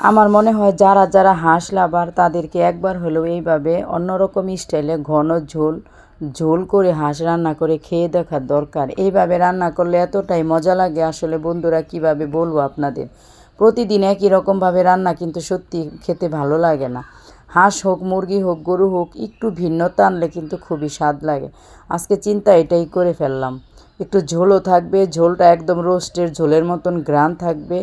আমার মনে হয় যারা যারা হাঁস লাভার তাদেরকে একবার হলেও এইভাবে অন্যরকম স্টাইলে ঘন ঝোল ঝোল করে হাঁস রান্না করে খেয়ে দেখার দরকার। এইভাবে রান্না করলে এতটাই মজা লাগে, আসলে বন্ধুরা কিভাবে বলবো আপনাদের। প্রতিদিন একই রকমভাবে রান্না কিন্তু সত্যি খেতে ভালো লাগে না। হাঁস হোক, মুরগি হোক, গরু হোক, একটু ভিন্নতা আনলে কিন্তু খুবই স্বাদ লাগে। আজকে চিন্তা এটাই করে ফেললাম। একটু ঝোলও থাকবে, ঝোলটা একদম রোস্টের ঝোলের মতন ঘ্রাণ থাকবে,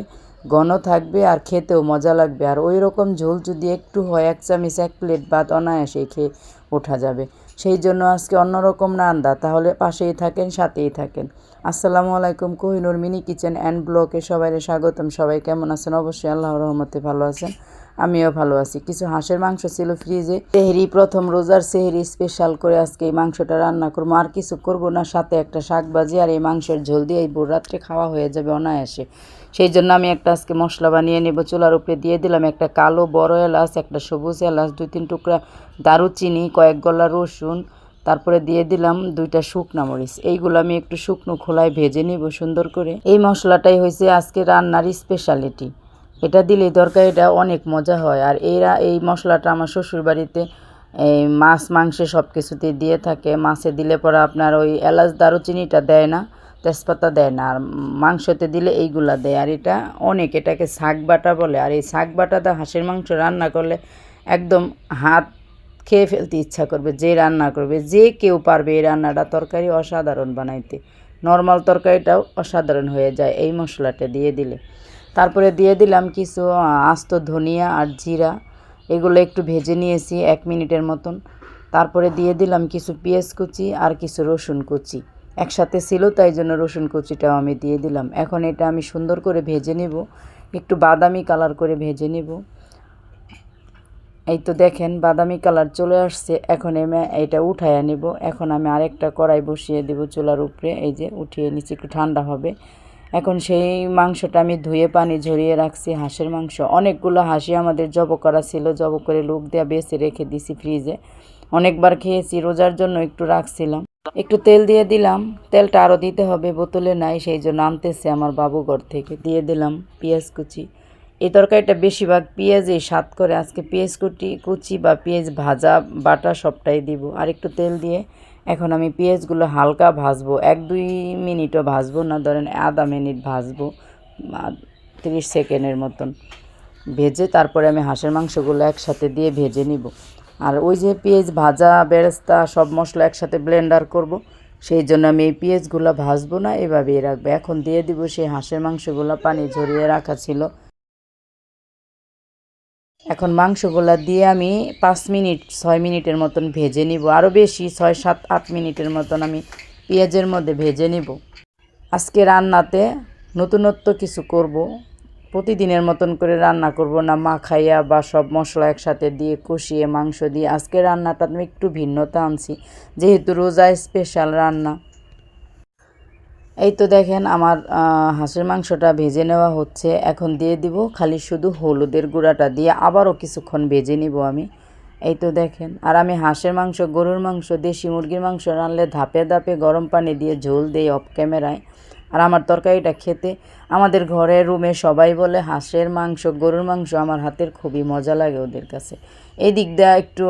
ঘন থাকবে, আর খেতেও মজা লাগবে। আর ওই রকম ঝোল যদি একটু হয়, 1 চামচ 1 প্লেট ভাত অনায়াসেই খেয়ে ওঠা যাবে। সেই জন্য আজকে অন্যরকম রান্না। তাহলে পাশেই থাকেন, সাথেই থাকেন। আসসালামু আলাইকুম, কোহিনুর মিনি কিচেন অ্যান্ড ব্লগে সবাইকে স্বাগতম। সবাই কেমন আছেন? অবশ্যই আল্লাহর রহমতে ভালো আছেন, আমিও ভালো আছি। কিছু হাঁসের মাংস ছিল ফ্রিজে, সেহরি প্রথম রোজার সেহরি স্পেশাল করে আজকে এই মাংসটা রান্না করবো। আর কিছু করবো না, সাথে একটা শাক ভাজি আর এই মাংসের ঝোল দিয়ে এই ভোর রাত্রে খাওয়া হয়ে যাবে অনায়াসে। সেই জন্য আমি একটা আজকে মশলা বানিয়ে নেব। চুলার উপরে দিয়ে দিলাম একটা কালো বড় এলাচ, একটা সবুজ এলাচ, 2-3 টুকরা দারুচিনি, কয়েক গলা রসুন, তারপরে দিয়ে দিলাম 2টা শুকনা মরিচ। এইগুলো আমি একটু শুকনো খোলায় ভেজে নিব সুন্দর করে। এই মশলাটাই হয়েছে আজকে রান্নার স্পেশালিটি। এটা দিলে তরকারিটা অনেক মজা হয়। আর এই মশলাটা আমার শ্বশুরবাড়িতে এই মাছ মাংসে সব কিছুতে দিয়ে থাকে। মাছে দিলে পরে আপনার ওই এলাচ দারুচিনিটা দেয় না, তেজপাতা দেয় না, আর মাংসতে দিলে এইগুলা দেয়। আর এটা অনেক, এটাকে শাক বাটা বলে। আর এই শাক বাটাটা হাঁসের মাংস রান্না করলে একদম হাত খেয়ে ফেলতে ইচ্ছা করবে। যে রান্না করবে, যে কেউ পারবে এই রান্নাটা, তরকারি অসাধারণ বানাইতে। নর্মাল তরকারিটাও অসাধারণ হয়ে যায় এই মশলাটা দিয়ে দিলে। তারপরে দিয়ে দিলাম কিছু আস্ত ধনিয়া আর জিরা, এগুলো একটু ভেজে নিয়েছি 1 মিনিটের মতন। তারপরে দিয়ে দিলাম কিছু পেঁয়াজ কুচি আর কিছু রসুন কুচি, একসাথে ছিল তাই জন্য রসুন কুচিটাও আমি দিয়ে দিলাম। এখন এটা আমি সুন্দর করে ভেজে নেব, একটু বাদামি কালার করে ভেজে নেব। এই তো দেখেন বাদামি কালার চলে আসছে। এখন আমি এটা উঠাইয়া নেব। এখন আমি আরেকটা কড়াই বসিয়ে দেব চুলার উপরে। এই যে উঠিয়ে নিচে, একটু ঠান্ডা হবে। এখন সেই মাংসটা আমি ধুয়ে পানি ঝরিয়ে রাখছি। হাঁসের মাংস অনেকগুলো হাঁসি আমাদের জব করা ছিল, জব করে লোক দেওয়া বেছে রেখে দিছি ফ্রিজে। অনেকবার খেয়েছি, রোজার জন্য একটু রাখছিলাম। একটু তেল দিয়ে দিলাম, তেলটা আরও দিতে হবে, বোতলে নাই, সেই জন্য আনতেছে আমার বাবুঘর থেকে। দিয়ে দিলাম পেঁয়াজ কুচি। এই তরকারিটা বেশিরভাগ পেঁয়াজই স্বাদ করে। আজকে পেঁয়াজ কুচি বা পেঁয়াজ ভাজা বাটা সবটাই দিব। আর একটু তেল দিয়ে এখন আমি পেঁয়াজগুলো হালকা ভাজবো, 1-2 মিনিটও ভাজবো না, ধরেন আধা মিনিট ভাজবো, 30 সেকেন্ডের মতন ভেজে তারপরে আমি হাঁসের মাংসগুলো একসাথে দিয়ে ভেজে নিব। আর ওই যে পেঁয়াজ ভাজা বেরেস্তা সব মশলা একসাথে ব্লেন্ডার করব, সেই জন্য আমি এই পেঁয়াজগুলো ভাজবো না, এভাবেই রাখবো। এখন দিয়ে দিব সেই হাঁসের মাংসগুলো, পানি ঝরিয়ে রাখা ছিল। এখন মাংসগুলা দিয়ে আমি 5 মিনিট 6 মিনিটের মতন ভেজে নিব, আরও বেশি 6-7-8 মিনিটের মতন আমি পেঁয়াজের মধ্যে ভেজে নিব। আজকে রান্নাতে নতুনত্ব কিছু করব, প্রতিদিনের মতন করে রান্না করব না মাখাইয়া বা সব মশলা একসাথে দিয়ে কষিয়ে মাংস দিয়ে। আজকে রান্নাটা আমি একটু ভিন্নতা আনছি, যেহেতু রোজা স্পেশাল রান্না। এই তো দেখেন আমার হাঁসের মাংসটা ভেজে নেওয়া হচ্ছে। এখন দিয়ে দিব খালি শুধু হলুদের গুঁড়াটা দিয়ে আবারও কিছুক্ষণ ভেজে নিব আমি। এই তো দেখেন। আর আমি হাঁসের মাংস, গরুর মাংস, দেশি মুরগির মাংস রানলে ধাপে ধাপে গরম পানি দিয়ে ঝোল দেই অফ ক্যামেরায়। আর আমার তরকারিটা খেতে আমাদের ঘরে রুমে সবাই বলে হাঁসের মাংস, গরুর মাংস আমার হাতের খুবই মজা লাগে ওদের কাছে। এই দিক দিয়ে একটু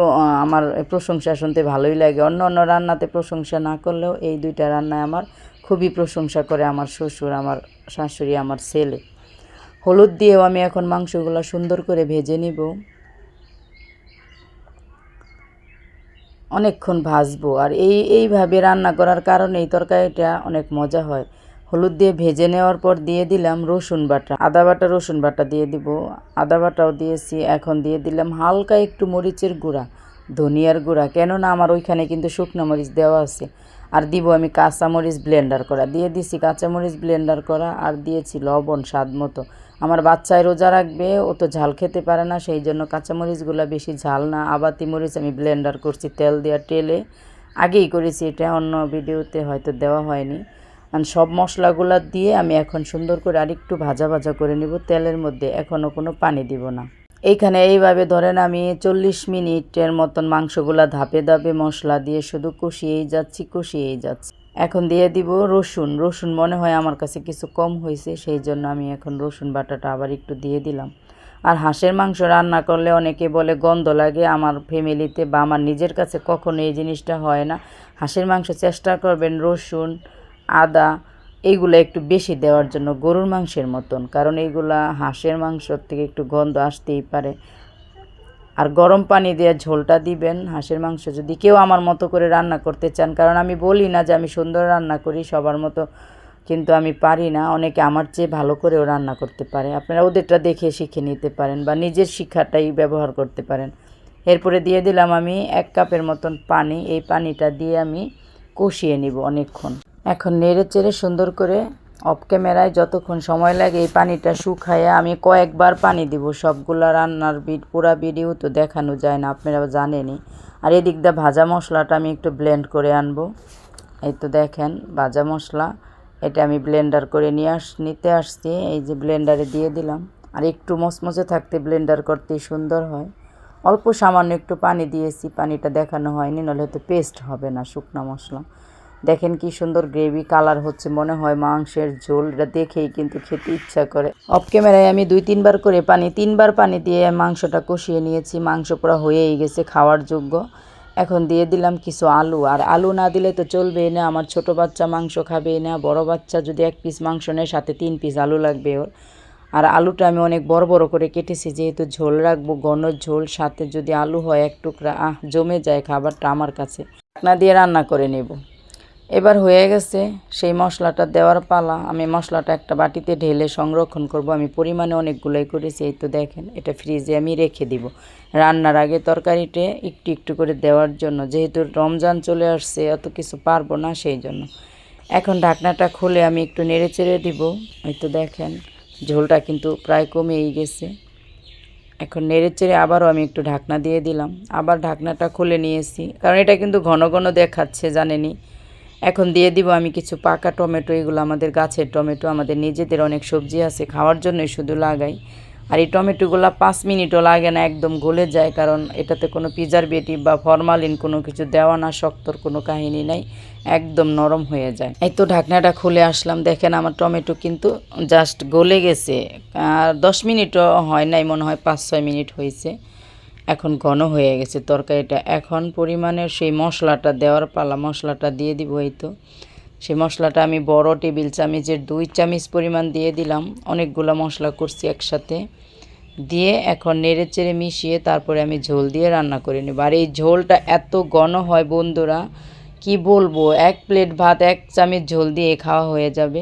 আমার প্রশংসা শুনতে ভালোই লাগে। অন্য অন্য রান্নাতে প্রশংসা না করলেও এই 2টা রান্নায় আমার খুবই প্রশংসা করে আমার শ্বশুর, আমার শাশুড়ি, আমার ছেলে। হলুদ দিয়েও আমি এখন মাংসগুলো সুন্দর করে ভেজে নিব, অনেকক্ষণ ভাজবো। আর এইভাবে রান্না করার কারণে এই তরকারিটা অনেক মজা হয়। হলুদ দিয়ে ভেজে নেওয়ার পর দিয়ে দিলাম রসুন বাটা, আদা বাটা, রসুন বাটা দিয়ে দিব। আদা বাটাও দিয়েছি। এখন দিয়ে দিলাম হালকা একটু মরিচের গুঁড়া, ধনিয়ার গুঁড়া, কেননা আমার ওইখানে কিন্তু শুকনো মরিচ দেওয়া আছে। আর দিব আমি কাঁচামরিচ ব্লেন্ডার করা, দিয়ে দিছি কাঁচামরিচ ব্লেন্ডার করা। আর দিয়েছি লবণ স্বাদ মতো। আমার বাচ্চায় রোজা রাখবে, ও তো ঝাল খেতে পারে না, সেই জন্য কাঁচামরিচগুলো বেশি ঝাল না, আবাতি মরিচ আমি ব্লেন্ডার করছি তেল দেওয়া টেলে। আগেই করেছি এটা, অন্য ভিডিওতে হয়তো দেওয়া হয়নি। আর সব মশলাগুলো দিয়ে আমি এখন সুন্দর করে আরেকটু ভাজা ভাজা করে নিব তেলের মধ্যে। এখনও কোনো পানি দিব না। এইখানে এইভাবে ধরেন আমি 40 মিনিটের মতন মাংসগুলা ধাপে ধাপে মশলা দিয়ে শুধু কষিয়েই যাচ্ছি। এখন দিয়ে দিব রসুন মনে হয় আমার কাছে কিছু কম হয়েছে, সেই জন্য আমি এখন রসুন বাটাটা আবার একটু দিয়ে দিলাম। আর হাঁসের মাংস রান্না করলে অনেকে বলে গন্ধ লাগে, আমার ফ্যামিলিতে বা আমার নিজের কাছে কখনো এই জিনিসটা হয় না। হাঁসের মাংস চেষ্টা করবেন রসুন, আদা এইগুলো একটু বেশি দেওয়ার জন্য, গরুর মাংসের মতন, কারণ এইগুলা হাঁসের মাংসর থেকে একটু গন্ধ আসতেই পারে। আর গরম পানি দিয়ে ঝোলটা দিবেন। হাঁসের মাংস যদি কেউ আমার মতো করে রান্না করতে চান, কারণ আমি বলি না যে আমি সুন্দর রান্না করি সবার মতো, কিন্তু আমি পারি না, অনেকে আমার চেয়ে ভালো করেও রান্না করতে পারে। আপনারা ওদেরটা দেখে শিখে নিতে পারেন বা নিজের শিক্ষাটাই ব্যবহার করতে পারেন। এরপরে দিয়ে দিলাম আমি 1 কাপের মতন পানি। এই পানিটা দিয়ে আমি কষিয়ে নিব অনেকক্ষণ। এখন নেড়ে চেড়ে সুন্দর করে অফ ক্যামেরায় যতক্ষণ সময় লাগে এই পানিটা শুকাইয়ে আমি কয়েকবার পানি দিব। সবগুলা রান্নার পুরা ভিডিও তো দেখানো যায় না, আপনারা জানেনই। আর এদিক দিয়ে ভাজা মশলাটা আমি একটু ব্লেন্ড করে আনবো। এই তো দেখেন ভাজা মশলা, এটা আমি ব্লেন্ডার করে নিতে আসছি। এই যে ব্লেন্ডারে দিয়ে দিলাম। আর একটু মচমচে থাকতে ব্লেন্ডার করতেই সুন্দর হয়। অল্প সামান্য একটু পানি দিয়েছি, পানিটা দেখানো হয়নি, নাহলে হয়তো পেস্ট হবে না শুকনো মশলা। দেখেন কি সুন্দর গ্রেভি কালার হচ্ছে, মনে হয় মাংসের ঝোল। এটা দেখেই কিন্তু খেতে ইচ্ছা করে। অফ ক্যামেরায় আমি 2-3 বার করে 3 বার পানি দিয়ে মাংসটা কষিয়ে নিয়েছি। মাংস পুরো হয়েই গেছে, খাওয়ার যোগ্য। এখন দিয়ে দিলাম কিছু আলু। আর আলু না দিলে তো চলবেই না, আমার ছোট বাচ্চা মাংস খাবেই না। বড় বাচ্চা যদি 1 পিস মাংস নেয়, সাথে 3 পিস আলু লাগবে ওর। আর আলুটা আমি অনেক বড় বড় করে কেটেছি, যেহেতু ঝোল রাখবো, ঘন ঝোল, সাথে যদি আলু হয় 1 টুকরা, জমে যায় খাবারটা আমার কাছে। ঢাকনা দিয়ে রান্না করে নেব। এবার হয়ে গেছে, সেই মশলাটা দেওয়ার পালা। আমি মশলাটা একটা বাটিতে ঢেলে সংরক্ষণ করব। আমি পরিমাণে অনেকগুলোই করেছি। এই তো দেখেন, এটা ফ্রিজে আমি রেখে দিব রান্নার আগে তরকারিতে একটু একটু করে দেওয়ার জন্য, যেহেতু রমজান চলে আসছে, অত কিছু পারবো না সেই জন্য। এখন ঢাকনাটা খুলে আমি একটু নেড়ে চেড়ে দিব। এই তো দেখেন ঝোলটা কিন্তু প্রায় কমেই গেছে। এখন নেড়ে চেড়ে আবারও আমি একটু ঢাকনা দিয়ে দিলাম। আবার ঢাকনাটা খুলে নিয়েছি, কারণ এটা কিন্তু ঘন ঘন দেখাচ্ছে, জানেনই। এখন দিয়ে দিব আমি কিছু পাকা টমেটো। এগুলো আমাদের গাছের টমেটো, আমাদের নিজেদের অনেক সবজি আছে, খাওয়ার জন্যই শুধু লাগাই। আর এই টমেটোগুলো 5 মিনিটও লাগে না, একদম গলে যায়, কারণ এটাতে কোনো প্রিজারভেটিভ বা ফরমালিন কোনো কিছু দেওয়া না, শক্তর কোনো কাহিনী নাই, একদম নরম হয়ে যায়। এই তো ঢাকনাটা খুলে আসলাম, দেখেন আমার টমেটো কিন্তু জাস্ট গলে গেছে। আর 10 মিনিটও হয় নাই, মনে হয় 5-6 মিনিট হয়েছে। এখন ঘন হয়ে গেছে তরকারিটা। এখন পরিমাণের সেই মশলাটা দেওয়ার পালা। মশলাটা দিয়ে দিব। এই তো সেই মশলাটা আমি বড় টেবিল চামচের 2 চামচ পরিমাণ দিয়ে দিলাম। অনেকগুলো মশলা করছি একসাথে দিয়ে এখন নেড়ে চেড়ে মিশিয়ে তারপরে আমি ঝোল দিয়ে রান্না করে নেব। আর এই ঝোলটা এত ঘন হয় বন্ধুরা, কি বলবো, 1 প্লেট ভাত 1 চামচ ঝোল দিয়ে খাওয়া হয়ে যাবে।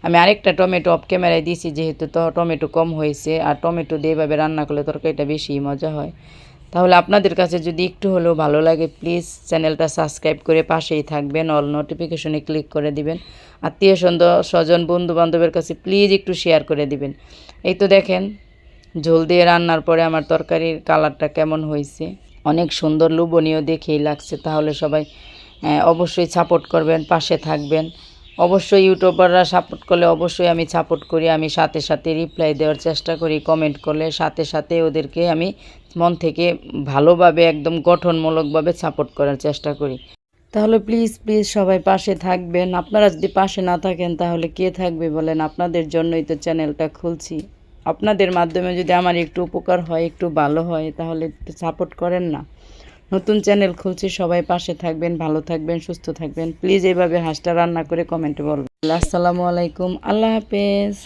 আমি আরেকটা টমেটো অফ ক্যামেরায় দিয়েছি, যেহেতু তো টমেটো কম হয়েছে। আর টমেটো দিয়ে এভাবে রান্না করলে তরকারিটা বেশি মজা হয়। তাহলে আপনাদের কাছে যদি একটু হলেও ভালো লাগে, প্লিজ চ্যানেলটা সাবস্ক্রাইব করে পাশেই থাকবেন, অল নোটিফিকেশনে ক্লিক করে দিবেন। আত্মীয় স্বজন বন্ধু বান্ধবের কাছে প্লিজ একটু শেয়ার করে দিবেন। এই তো দেখেন ঝোল দিয়ে রান্নার পরে আমার তরকারির কালারটা কেমন হয়েছে, অনেক সুন্দর লোভনীয় দেখেই লাগছে। তাহলে সবাই অবশ্যই সাপোর্ট করবেন, পাশে থাকবেন। অবশ্যই ইউটিউবাররা সাপোর্ট করলে অবশ্যই আমি সাপোর্ট করি। আমি সাথে সাথে রিপ্লাই দেওয়ার চেষ্টা করি, কমেন্ট করলে সাথে সাথে ওদেরকে আমি মন থেকে ভালোভাবে একদম গঠনমূলকভাবে সাপোর্ট করার চেষ্টা করি। তাহলে প্লিজ প্লিজ সবাই পাশে থাকবেন। আপনারা যদি পাশে না থাকেন তাহলে কে থাকবে বলেন? আপনাদের জন্যই তো চ্যানেলটা খুলছি। আপনাদের মাধ্যমে যদি আমার একটু উপকার হয়, একটু ভালো হয়, তাহলে সাপোর্ট করেন না। নতুন চ্যানেল খুলছি, সবাই পাশে থাকবেন, ভালো থাকবেন, সুস্থ থাকবেন। প্লিজ এইভাবে হাঁসটা রান্না করে কমেন্টে বলবেন। আসসালামু আলাইকুম, আল্লাহ হাফেজ।